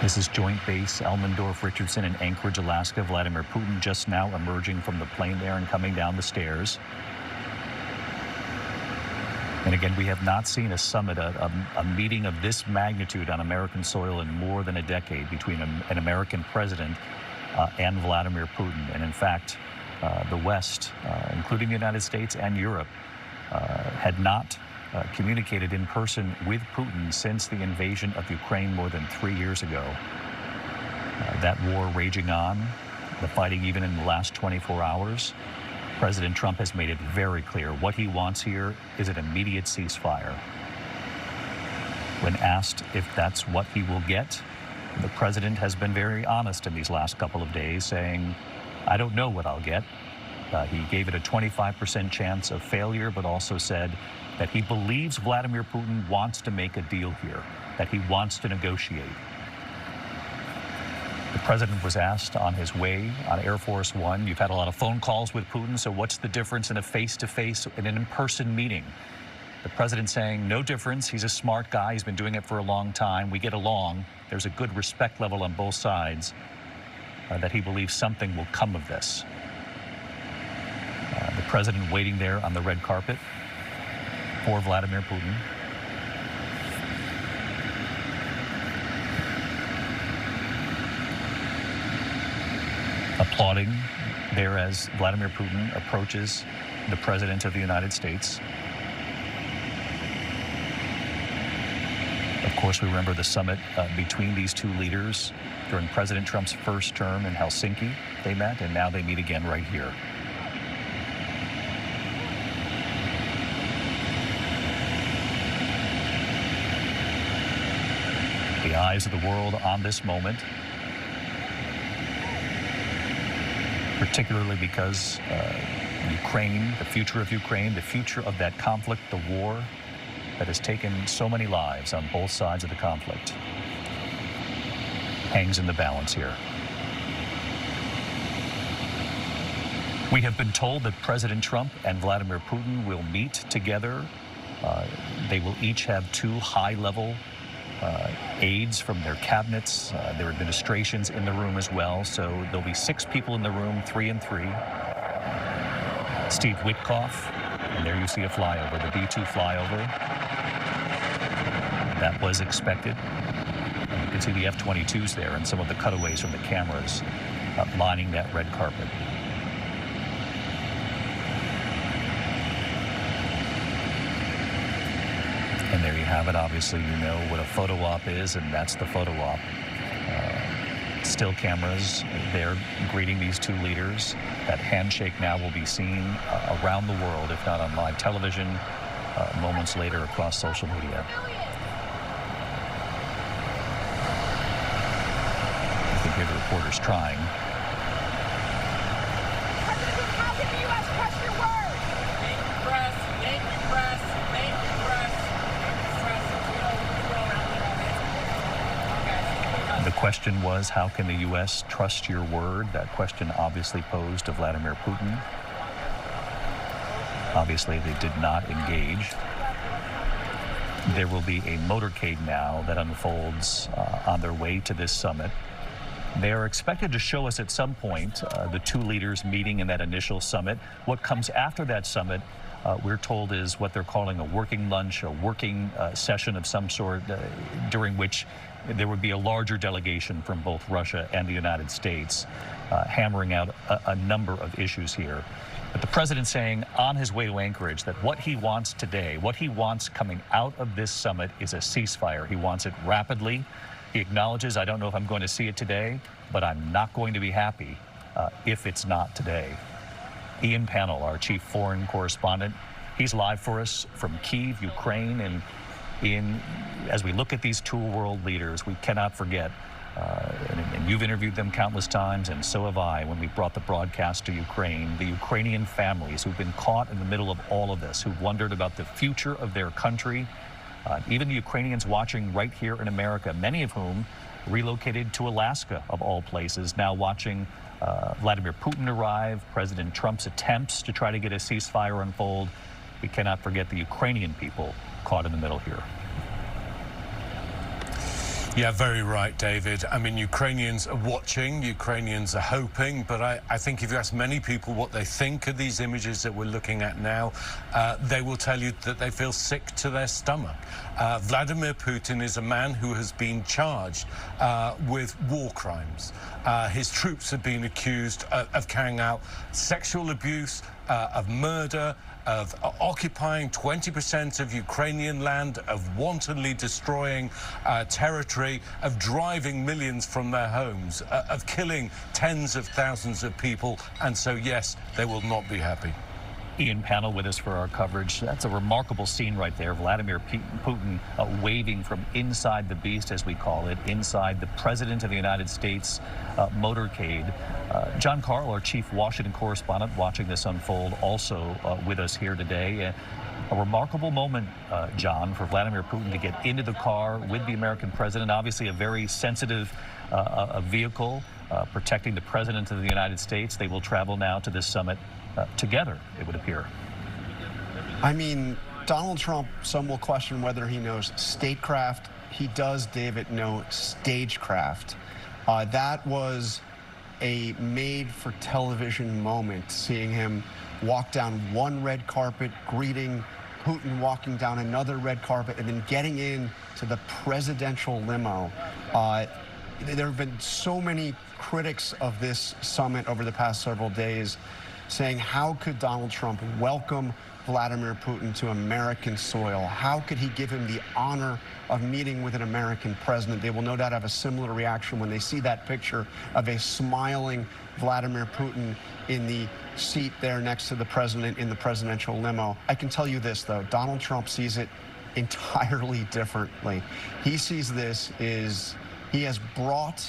This is Joint Base Elmendorf-Richardson in Anchorage, Alaska. Vladimir Putin just now emerging from the plane there and coming down the stairs. And again, we have not seen a summit, a meeting of this magnitude on American soil in more than a decade between an American president and Vladimir Putin. And in fact, the West, including the United States and Europe, had not communicated in person with Putin since the invasion of Ukraine more than 3 years ago. That war raging on, the fighting even in the last 24 hours. President Trump has made it very clear what he wants here is an immediate ceasefire. When asked if that's what he will get, the president has been very honest in these last couple of days, saying, I don't know what I'll get. He gave it a 25% chance of failure, but also said that he believes Vladimir Putin wants to make a deal here, that he wants to negotiate. The president was asked on his way on Air Force One, you've had a lot of phone calls with Putin, so what's the difference in a face-to-face and an in-person meeting? The president saying, no difference. He's a smart guy. He's been doing it for a long time. We get along. There's a good respect level on both sides, that he believes something will come of this. The president waiting there on the red carpet for Vladimir Putin. Applauding there as Vladimir Putin approaches the President of the United States. Of course, we remember the summit between these two leaders during President Trump's first term in Helsinki. They met, and now they meet again right here. The eyes of the world on this moment, particularly because Ukraine, the future of Ukraine, the future of that conflict, the war that has taken so many lives on both sides of the conflict, hangs in the balance here. We have been told that President Trump and Vladimir Putin will meet together. They will each have two high-level aides from their cabinets, their administrations in the room as well. So there'll be 6 people in the room, 3 and 3. Steve Witkoff, and there you see a flyover, the B-2 flyover. That was expected. And you can see the F-22s there and some of the cutaways from the cameras lining that red carpet. And there you have it. Obviously, you know what a photo op is, and that's the photo op. Still cameras there greeting these two leaders. That handshake now will be seen around the world, if not on live television, moments later across social media. You can hear the reporters trying. The question was, how can the U.S. trust your word? That question obviously posed to Vladimir Putin. Obviously, they did not engage. There will be a motorcade now that unfolds on their way to this summit. They are expected to show us at some point the two leaders meeting in that initial summit. What comes after that summit, we're told, is what they're calling a working lunch, a working session of some sort, during which there would be a larger delegation from both Russia and the United States, hammering out a number of issues here. But the president saying on his way to Anchorage that what he wants today, what he wants coming out of this summit, is a ceasefire. He wants it rapidly. He acknowledges, I don't know if I'm going to see it today, but I'm not going to be happy if it's not today. Ian Pannell, our chief foreign correspondent, he's live for us from Kyiv, Ukraine. And Ian, as we look at these two world leaders, we cannot forget, and you've interviewed them countless times, and so have I, when we brought the broadcast to Ukraine, the Ukrainian families who've been caught in the middle of all of this, who've wondered about the future of their country. Even the Ukrainians watching right here in America, many of whom relocated to Alaska, of all places, now watching Vladimir Putin arrive, President Trump's attempts to try to get a ceasefire unfold. We cannot forget the Ukrainian people caught in the middle here. Yeah, very right, David. I mean, Ukrainians are watching, Ukrainians are hoping, but I think if you ask many people what they think of these images that we're looking at now, they will tell you that they feel sick to their stomach. Vladimir Putin is a man who has been charged with war crimes. His troops have been accused of carrying out sexual abuse, of murder, of occupying 20% of Ukrainian land, of wantonly destroying territory, of driving millions from their homes, of killing tens of thousands of people. And so, yes, they will not be happy. Ian Panel with us for our coverage. That's a remarkable scene right there. Vladimir Putin waving from inside the beast, as we call it, inside the President of the United States motorcade. John Carl, our chief Washington correspondent, watching this unfold, also with us here today. A remarkable moment, John, for Vladimir Putin to get into the car with the American president. Obviously a very sensitive vehicle protecting the President of the United States. They will travel now to this summit together, it would appear. I mean, Donald Trump, some will question whether he knows statecraft. He does, David, know stagecraft. That was a made-for-television moment, seeing him walk down one red carpet, greeting Putin, walking down another red carpet, and then getting in to the presidential limo. There have been so many critics of this summit over the past several days saying, how could Donald Trump welcome Vladimir Putin to American soil? How could he give him the honor of meeting with an American president? They will no doubt have a similar reaction when they see that picture of a smiling Vladimir Putin in the seat there next to the president in the presidential limo. I can tell you this, though, Donald Trump sees it entirely differently. He sees this as he has brought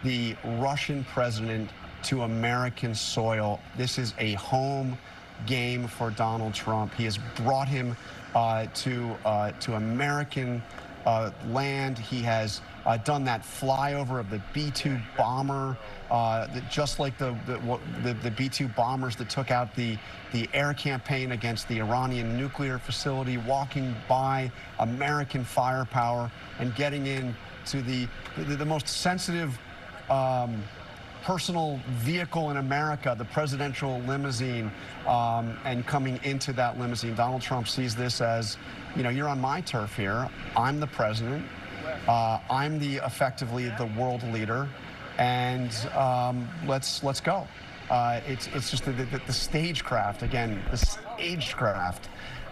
the Russian president to American soil. This is a home game for Donald Trump. He has brought him to American land. He has done that flyover of the B-2 bomber, just like the B-2 bombers that took out the air campaign against the Iranian nuclear facility, walking by American firepower and getting in to the most sensitive personal vehicle in America, the presidential limousine, and coming into that limousine. Donald Trump sees this as, you know, you're on my turf here. I'm the president. I'm effectively the world leader, and let's go. It's just the stagecraft, again, the stagecraft.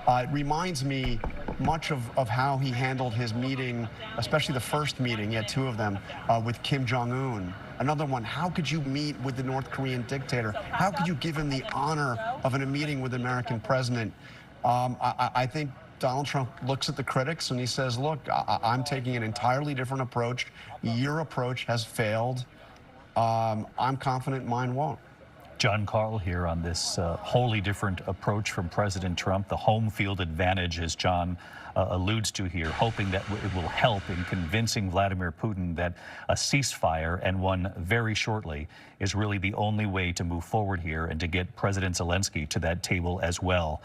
It reminds me much of how he handled his meeting, especially the first meeting, he had two of them, with Kim Jong-un. Another one, how could you meet with the North Korean dictator? How could you give him the honor of a meeting with the American president? I think Donald Trump looks at the critics and he says, look, I'm taking an entirely different approach. Your approach has failed. I'm confident mine won't. John Carl here on this wholly different approach from President Trump, the home field advantage, as John alludes to here, hoping that it will help in convincing Vladimir Putin that a ceasefire, and one very shortly, is really the only way to move forward here and to get President Zelensky to that table as well.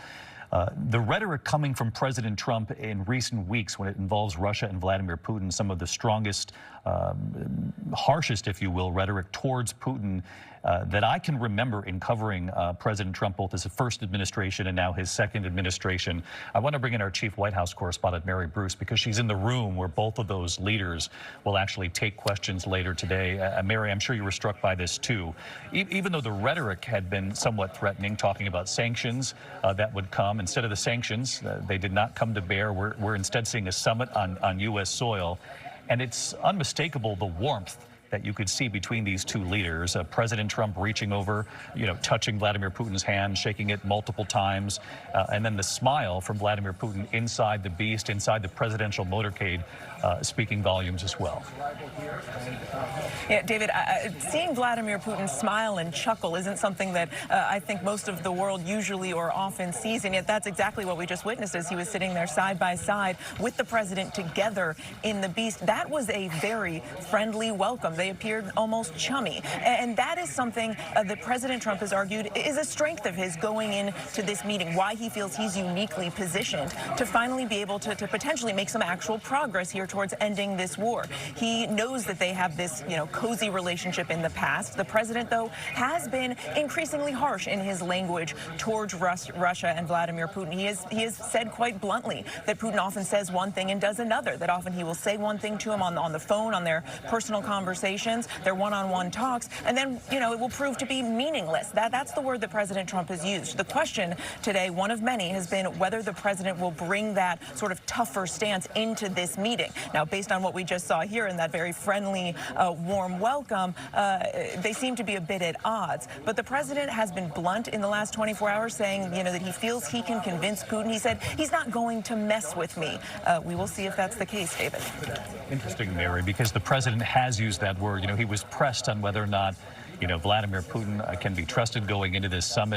The rhetoric coming from President Trump in recent weeks when it involves Russia and Vladimir Putin, some of the strongest, harshest, if you will, rhetoric towards Putin that I can remember in covering President Trump, both his first administration and now his second administration. I want to bring in our chief White House correspondent, Mary Bruce, because she's in the room where both of those leaders will actually take questions later today. Mary, I'm sure you were struck by this too. Even though the rhetoric had been somewhat threatening, talking about sanctions that would come, instead of the sanctions, they did not come to bear. We're instead seeing a summit on U.S. soil. And it's unmistakable the warmth that you could see between these two leaders. President Trump reaching over, touching Vladimir Putin's hand, shaking it multiple times, and then the smile from Vladimir Putin inside the beast, inside the presidential motorcade, speaking volumes as well. Yeah, David, seeing Vladimir Putin smile and chuckle isn't something that I think most of the world usually or often sees, and yet that's exactly what we just witnessed as he was sitting there side by side with the president together in the beast. That was a very friendly welcome. they appeared almost chummy. And that is something that President Trump has argued is a strength of his going into this meeting, why he feels he's uniquely positioned to finally be able to potentially make some actual progress here towards ending this war. He knows that they have this, cozy relationship in the past. The president, though, has been increasingly harsh in his language towards Russia and Vladimir Putin. He has said quite bluntly that Putin often says one thing and does another, that often he will say one thing to him on the phone, on their personal conversations, their one-on-one talks, and then, it will prove to be meaningless. That's the word that President Trump has used. The question today, one of many, has been whether the president will bring that sort of tougher stance into this meeting. Now, based on what we just saw here in that very friendly, warm welcome, they seem to be a bit at odds. But the president has been blunt in the last 24 hours, saying, that he feels he can convince Putin. He said, he's not going to mess with me. We will see if that's the case, David. Interesting, Mary, because the president has used that word. He was pressed on whether or not, Vladimir Putin can be trusted going into this summit.